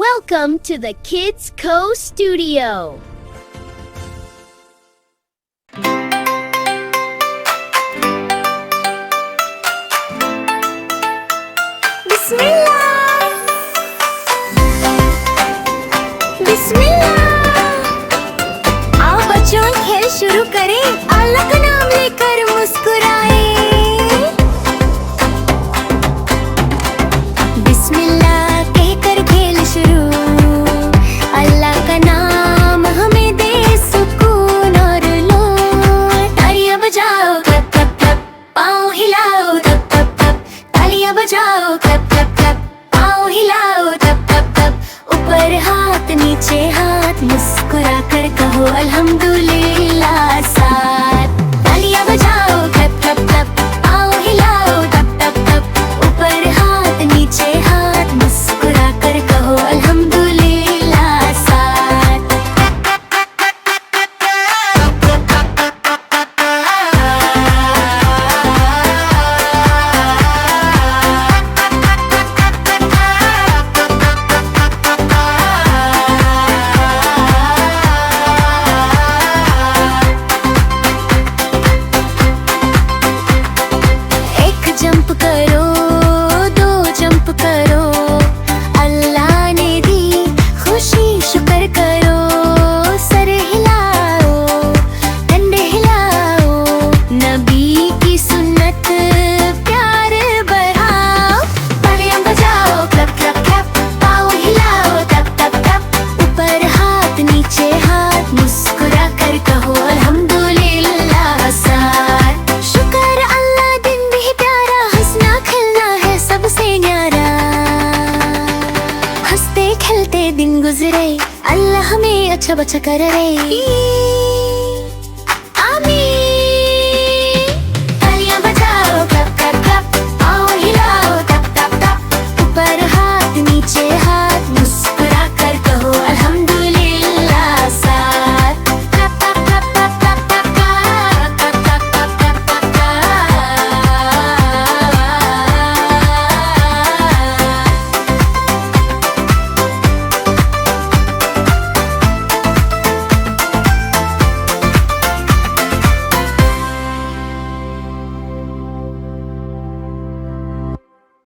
Welcome to the Kids Co Studio. बिस्मिल्लाह बिस्मिल्लाह। आओ बच्चों खेल शुरू करें, अल्लाह का नाम लेकर मुस्कुराए। बिस्मिल्लाह कहकर खेल शुरू, अल्लाह का नाम हमें दे सुकून और लो। तालियां बजाओ क्लैप क्लैप क्लैप, पाँव हिलाओ तप तप तप। तालियां बजाओ क्लैप क्लैप क्लैप, पाँव हिलाओ तप तप तप। ऊपर हाथ नीचे हाथ, मुस्कुरा कर कहो अल्हम्दुलिल्लाह साथ। तालियां बजाओ क्लैप क्लैप क्लैप, पाँव हिलाओ तप तप तप। ऊपर हाथ नीचे हाथ, मुस्कुरा कर कहो अल्हम्दुलिल्लाह साथ। एक जंप करो, दो जंप करो, अल्लाह ने दी खुशी शुक्र करो। सर हिलाओ, डंडे हिलाओ, नबी की सुन्नत प्यार बढ़ाओ। तालियां बजाओ क्लैप क्लैप क्लैप, पाँव हिलाओ तप तप तप। ऊपर हाथ नीचे हाथ, मुस्कुरा कर कहो अल्हम्दुलिल्लाह साथ। शुक्र अल्लाह दिन भी प्यारा, हंसना खेलना है सबसे न्यारा। हंसते खेलते दिन गुजरे, अल्लाह हमें अच्छा बच्चा करे।